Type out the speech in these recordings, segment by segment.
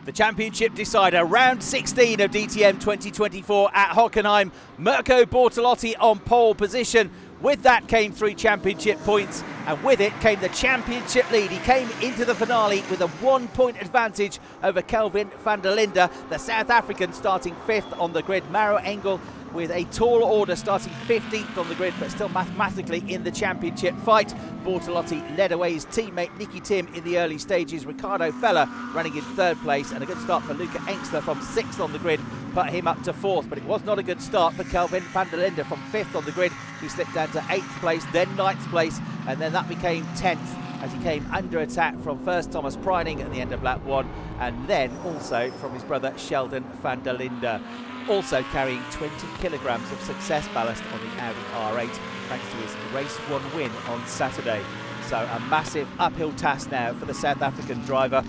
The championship decider, round 16 of DTM 2024 at Hockenheim. Mirko Bortolotti on pole position. With that came 3 championship points, and with it came the championship lead. He came into the finale with a 1-point advantage over Kelvin van der Linde, the South African, starting 5th on the grid. Maro Engel with a tall order starting 15th on the grid, but still mathematically in the championship fight. Bortolotti led away his teammate Nicky Tim in the early stages. Ricardo Feller running in 3rd place, and a good start for Luca Engstler from 6th on the grid put him up to 4th, but it was not a good start for Kelvin van der Linde from 5th on the grid. He slipped down to 8th place, then 9th place, and then that became 10th as he came under attack from first Thomas Preining at the end of lap 1, and then also from his brother Sheldon van der Linde, also carrying 20 kilograms of success ballast on the Audi R8 thanks to his race 1 win on Saturday. So a massive uphill task now for the South African driver.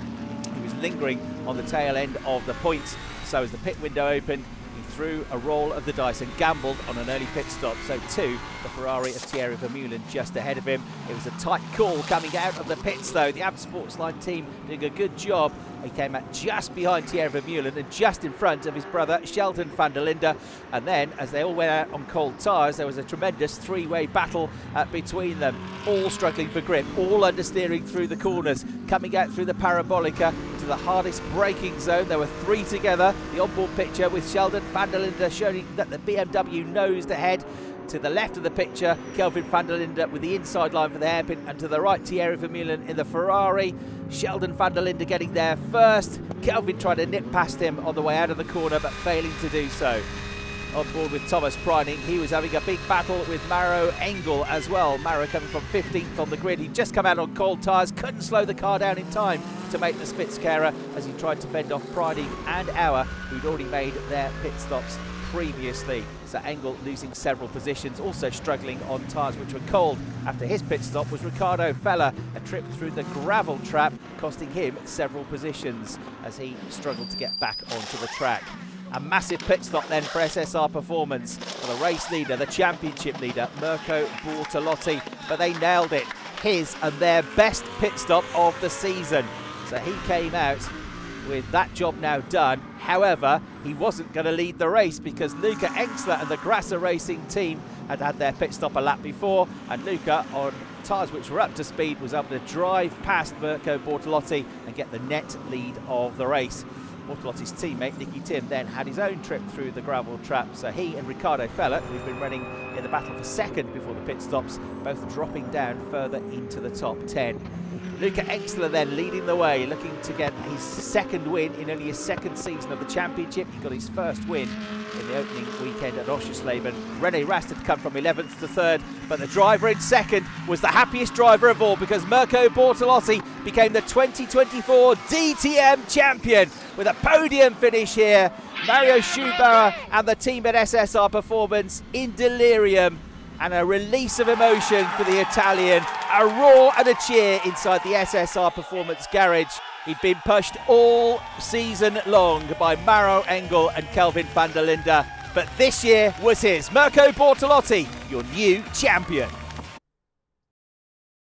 He was lingering on the tail end of the points, so as the pit window opened, he threw a roll of the dice and gambled on an early pit stop. So too the Ferrari of Thierry Vermeulen just ahead of him. It was a tight call coming out of the pits though. The AB Sportsline team doing a good job. He came out just behind Thierry Vermeulen and just in front of his brother Sheldon van der Linde. And then, as they all went out on cold tyres, there was a tremendous 3-way battle between them, all struggling for grip, all understeering through the corners, coming out through the parabolica to the hardest braking zone. There were 3 together. The onboard picture with Sheldon van der Linde showing that the BMW nosed ahead. To the left of the picture, Kelvin van der Linde with the inside line for the hairpin, and to the right, Thierry Vermeulen in the Ferrari. Sheldon van der Linde getting there first. Kelvin tried to nip past him on the way out of the corner, but failing to do so. On board with Thomas Preining, he was having a big battle with Maro Engel as well. Maro coming from 15th on the grid. He'd just come out on cold tyres, couldn't slow the car down in time to make the Spitzkehrer as he tried to fend off Preining and Auer, who'd already made their pit stops previously. So Engel losing several positions, also struggling on tyres which were cold. After his pit stop was Ricardo Feller, a trip through the gravel trap costing him several positions as he struggled to get back onto the track. A massive pit stop then for SSR Performance, for the race leader, the championship leader, Mirko Bortolotti, but they nailed it. His and their best pit stop of the season. So he came out with that job now done. However, he wasn't going to lead the race because Luca Engstler and the Grasser Racing team had had their pit stop a lap before, and Luca, on tyres which were up to speed, was able to drive past Mirko Bortolotti and get the net lead of the race. Bortolotti's teammate Nicky Tim then had his own trip through the gravel trap, so he and Ricardo Feller, who've been running in the battle for second before the pit stops, both dropping down further into the top 10. Luca Engstler then leading the way, looking to get his 2nd win in only his 2nd season of the championship. He got his 1st win in the opening weekend at Oschersleben. René Rast had come from 11th to 3rd, but the driver in 2nd was the happiest driver of all because Mirko Bortolotti became the 2024 DTM champion with a podium finish here. Mario Schubauer and the team at SSR Performance in delirium, and a release of emotion for the Italian, a roar and a cheer inside the SSR Performance garage. He'd been pushed all season long by Maro Engel and Kelvin van der Linde, but this year was his. Mirko Bortolotti, your new champion.